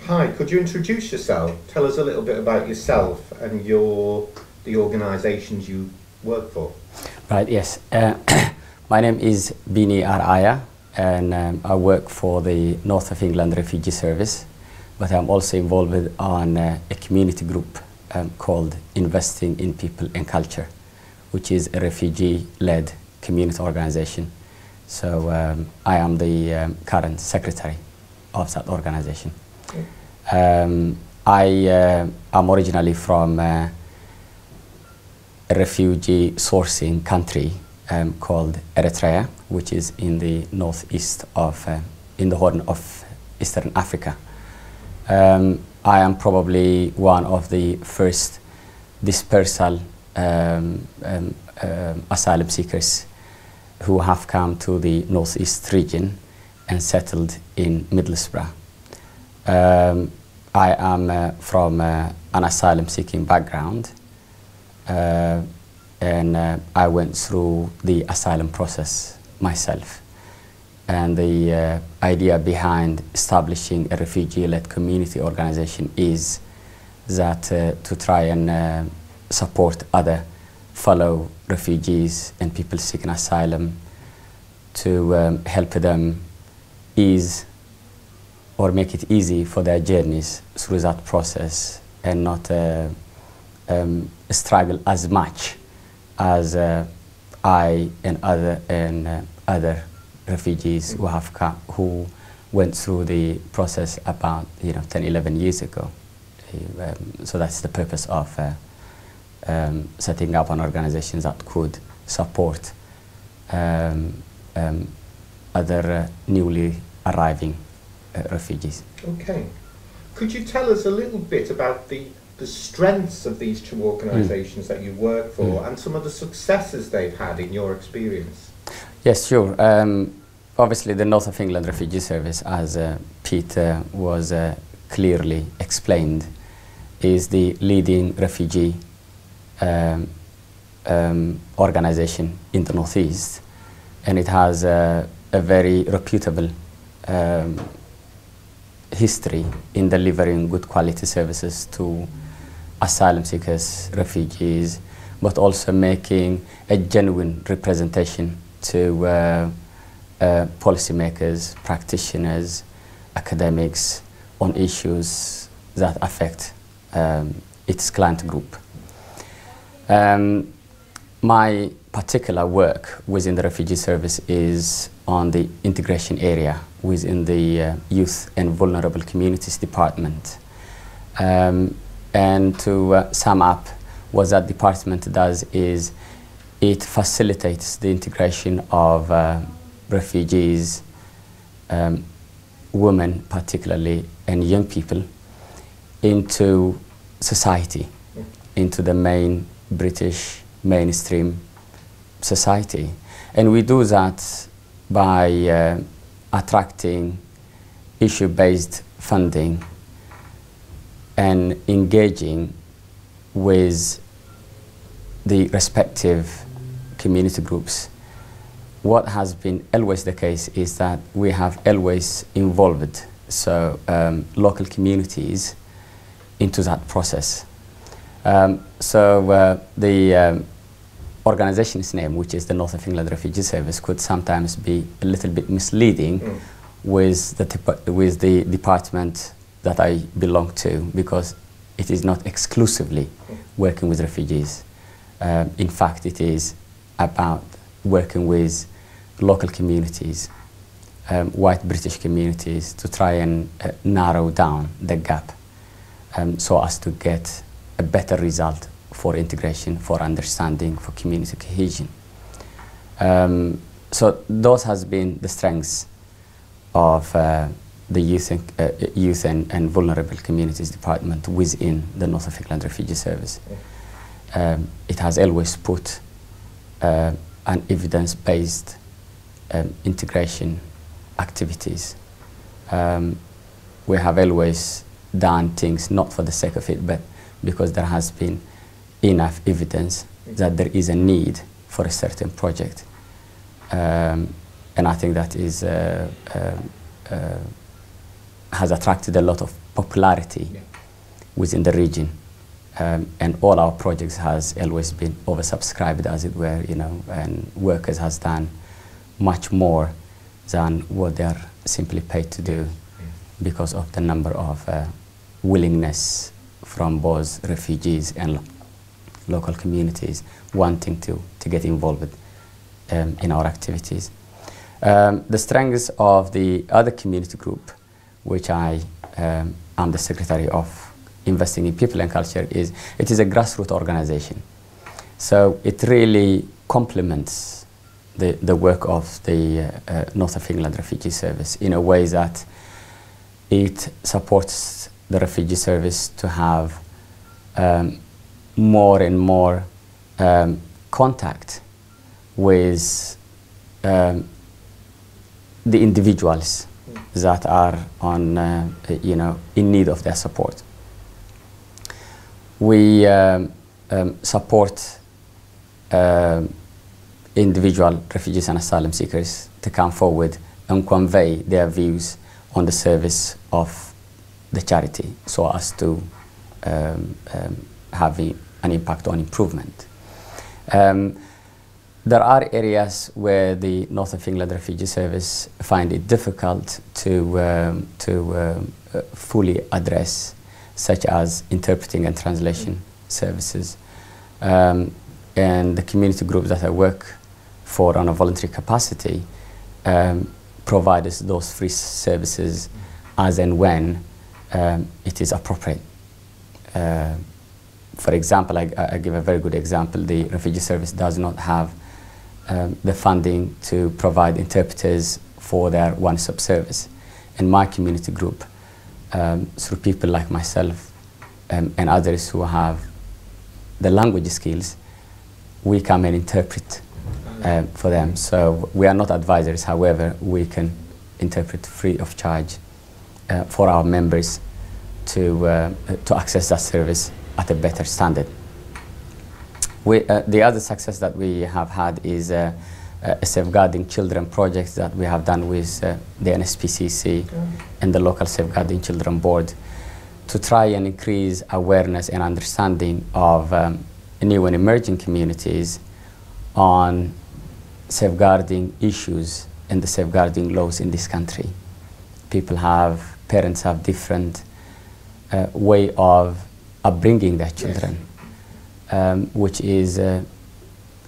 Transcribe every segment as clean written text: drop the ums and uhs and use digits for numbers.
Hi, could you introduce yourself? Tell us a little bit about yourself and the organisations you work for. Right, yes. My name is Bini and I work for the North of England Refugee Service, but I'm also involved on a community group called Investing in People and Culture, which is a refugee-led community organisation. So I am the current secretary of that organisation. I am originally from a refugee sourcing country called Eritrea, which is in the northeast of, in the Horn of Eastern Africa. I am probably one of the first dispersal asylum seekers who have come to the northeast region and settled in Middlesbrough. I am from an asylum-seeking background, and I went through the asylum process myself. And the idea behind establishing a refugee-led community organization is that to try and support other fellow refugees and people seeking asylum, to help them ease or make it easy for their journeys through that process and not struggle as much as I and other refugees who have who went through the process about 10, 11 years ago. So that's the purpose of setting up an organization that could support other newly arriving refugees. Okay. Could you tell us a little bit about the strengths of these two organisations that you work for and some of the successes they've had in your experience? Yes, sure. Obviously, the North of England Refugee Service, as Peter was clearly explained, is the leading refugee organisation in the Northeast, and it has a very reputable history in delivering good quality services to asylum seekers, refugees, but also making a genuine representation to policymakers, practitioners, academics on issues that affect its client group. My particular work within the refugee service is on the integration area within the Youth and Vulnerable Communities Department. And to sum up, what that department does is it facilitates the integration of refugees, women particularly, and young people into society, into the main British mainstream society. And we do that by attracting issue-based funding and engaging with the respective community groups. What has been always the case is that we have always involved local communities into that process. The organization's name, which is the North of England Refugee Service, could sometimes be a little bit misleading with the department that I belong to, because it is not exclusively working with refugees. In fact, it is about working with local communities, white British communities, to try and narrow down the gap so as to get a better result for integration, for understanding, for community cohesion. So those has been the strengths of the Youth and Vulnerable Communities Department within the North of England Refugee Service. It has always put an evidence-based integration activities. We have always done things not for the sake of it, but because there has been enough evidence that there is a need for a certain project. And I think that is has attracted a lot of popularity within the region. And all our projects has always been oversubscribed, as it were, you know, and workers has done much more than what they're simply paid to do because of the number of willingness from both refugees and local communities wanting to get involved in our activities. The strengths of the other community group, which I am the secretary of Investing in People and Culture, is it is a grassroots organization. So it really complements the work of the North of England Refugee Service in a way that it supports the refugee service to have more and more contact with the individuals that are on, you know, in need of their support. We support individual refugees and asylum seekers to come forward and convey their views on the service of the charity so as to have an impact on improvement. There are areas where the North of England Refugee Service find it difficult to fully address, such as interpreting and translation services. And the community groups that I work for on a voluntary capacity provide us those free services as and when it is appropriate. For example, I give a very good example. The refugee service does not have the funding to provide interpreters for their one-stop service. In my community group, through people like myself and others who have the language skills, we come and interpret for them. So we are not advisors, however, we can interpret free of charge for our members to access that service at a better standard. The other success that we have had is a Safeguarding Children project that we have done with the NSPCC and the local Safeguarding Children Board to try and increase awareness and understanding of new and emerging communities on safeguarding issues and the safeguarding laws in this country. Parents have different way of upbringing their children. Which is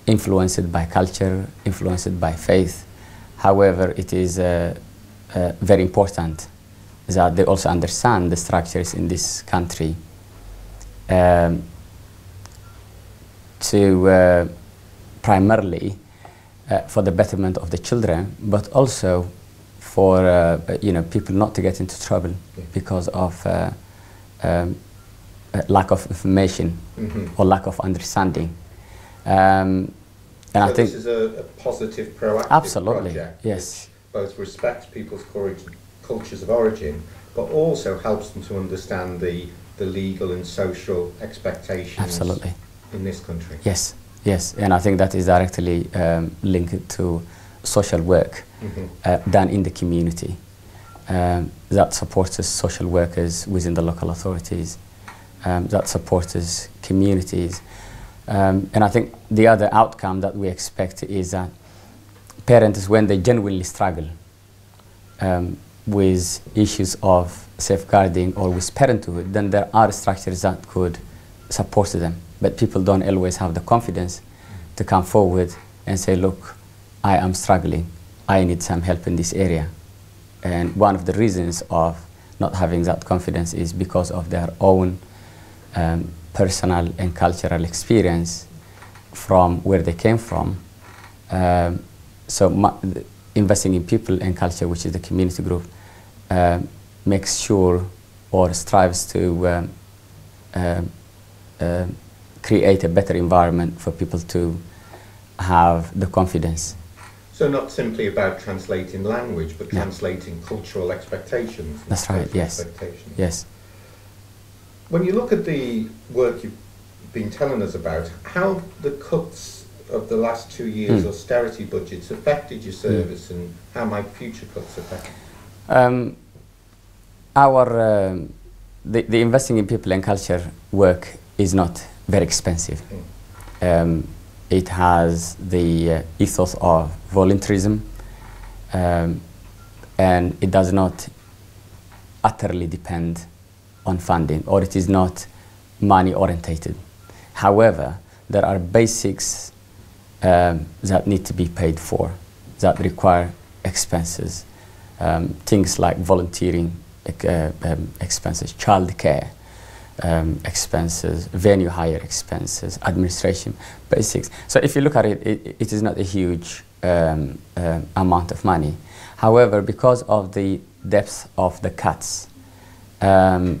influenced by culture, influenced by faith. However, it is very important that they also understand the structures in this country to primarily for the betterment of the children, but also for people not to get into trouble because of lack of information or lack of understanding. And so I think this is a positive, proactive project, yes, which both respects people's cultures of origin, but also helps them to understand the legal and social expectations in this country. Yes, yes, and I think that is directly linked to social work done in the community that supports social workers within the local authorities. That supports communities. And I think the other outcome that we expect is that parents, when they genuinely struggle with issues of safeguarding or with parenthood, then there are structures that could support them. But people don't always have the confidence to come forward and say, look, I am struggling. I need some help in this area. And one of the reasons of not having that confidence is because of their own personal and cultural experience from where they came from. So investing in people and culture, which is the community group, makes sure or strives to create a better environment for people to have the confidence. So not simply about translating language, but translating cultural expectations. That's right, yes. Yes. When you look at the work you've been telling us about, how the cuts of the last 2 years' austerity budgets affected your service and how might future cuts affect it? Our the investing in people and culture work is not very expensive. It has the ethos of voluntarism, and it does not utterly depend on funding, or it is not money orientated. However, there are basics that need to be paid for, that require expenses. Things like volunteering expenses, childcare expenses, venue hire expenses, administration, basics. So if you look at it, it is not a huge amount of money. However, because of the depth of the cuts that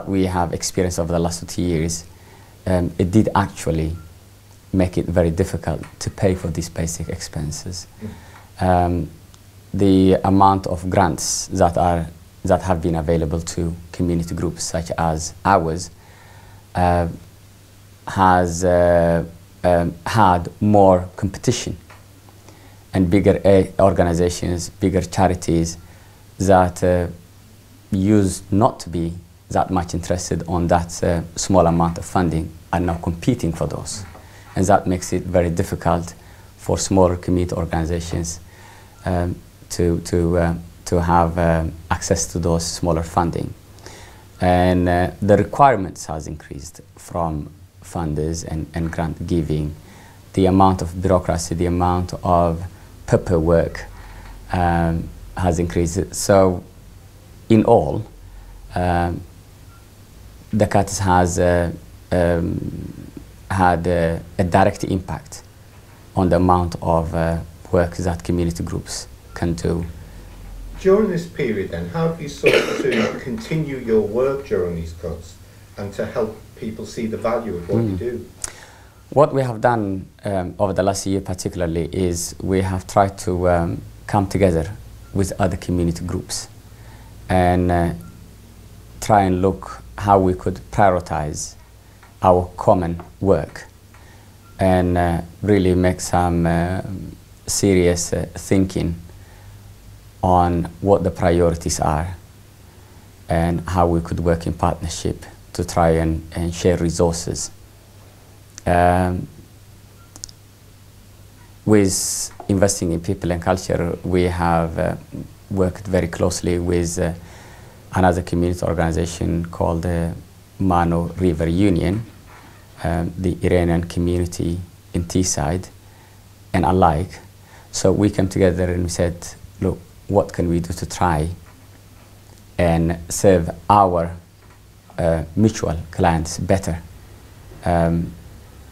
we have experienced over the last 2 years, it did actually make it very difficult to pay for these basic expenses. The amount of grants that have been available to community groups such as ours has had more competition, and bigger organizations, bigger charities that used not to be that much interested on that small amount of funding are now competing for those. And that makes it very difficult for smaller community organizations to have access to those smaller funding. And the requirements has increased from funders and grant giving. The amount of bureaucracy, the amount of paperwork has increased. So in all, the cuts has had a direct impact on the amount of work that community groups can do. During this period then, how have you sought to continue your work during these cuts and to help people see the value of what you do? What we have done over the last year particularly is we have tried to come together with other community groups and try and look how we could prioritize our common work and really make some serious thinking on what the priorities are and how we could work in partnership to try and share resources. With investing in people and culture, we have worked very closely with another community organization called the Mano River Union, the Iranian community in Teesside, and alike. So we came together and we said, look, what can we do to try and serve our mutual clients better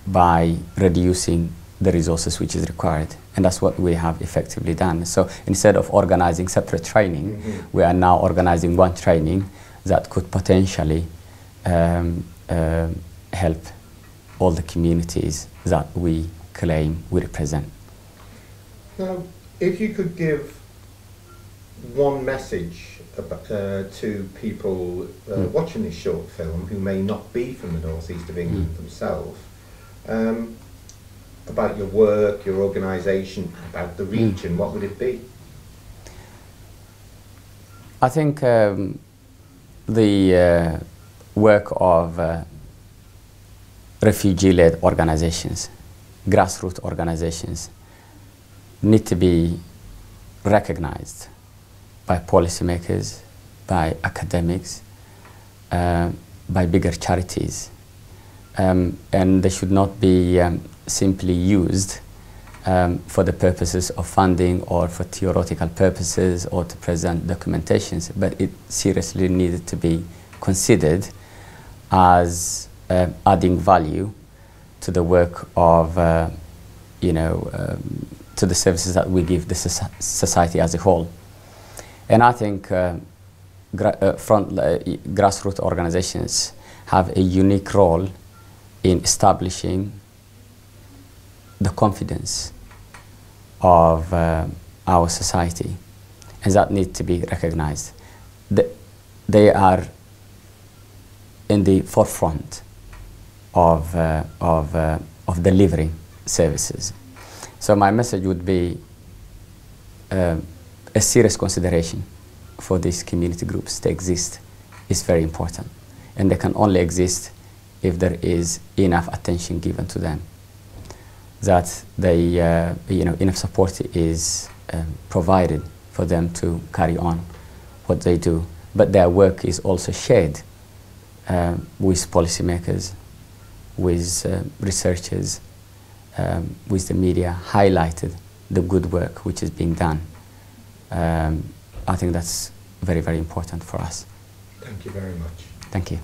by reducing the resources which is required. And that's what we have effectively done. So instead of organizing separate training, we are now organizing one training that could potentially help all the communities that we claim we represent. Now, if you could give one message about, to people watching this short film who may not be from the northeast of England themselves, about your work, your organisation, about the region, what would it be? I think the work of refugee-led organizations, grassroots organizations, need to be recognized by policymakers, by academics, by bigger charities. And they should not be simply used for the purposes of funding or for theoretical purposes or to present documentations, but it seriously needed to be considered as adding value to the work of, to the services that we give the society as a whole. And I think grassroots organizations have a unique role in establishing the confidence of our society, and that needs to be recognized. They are in the forefront of delivering services. So my message would be a serious consideration for these community groups to exist is very important. And they can only exist if there is enough attention given to them, that they, enough support is provided for them to carry on what they do. But their work is also shared with policymakers, with researchers, with the media, highlighted the good work which is being done. I think that's very, very important for us. Thank you very much. Thank you.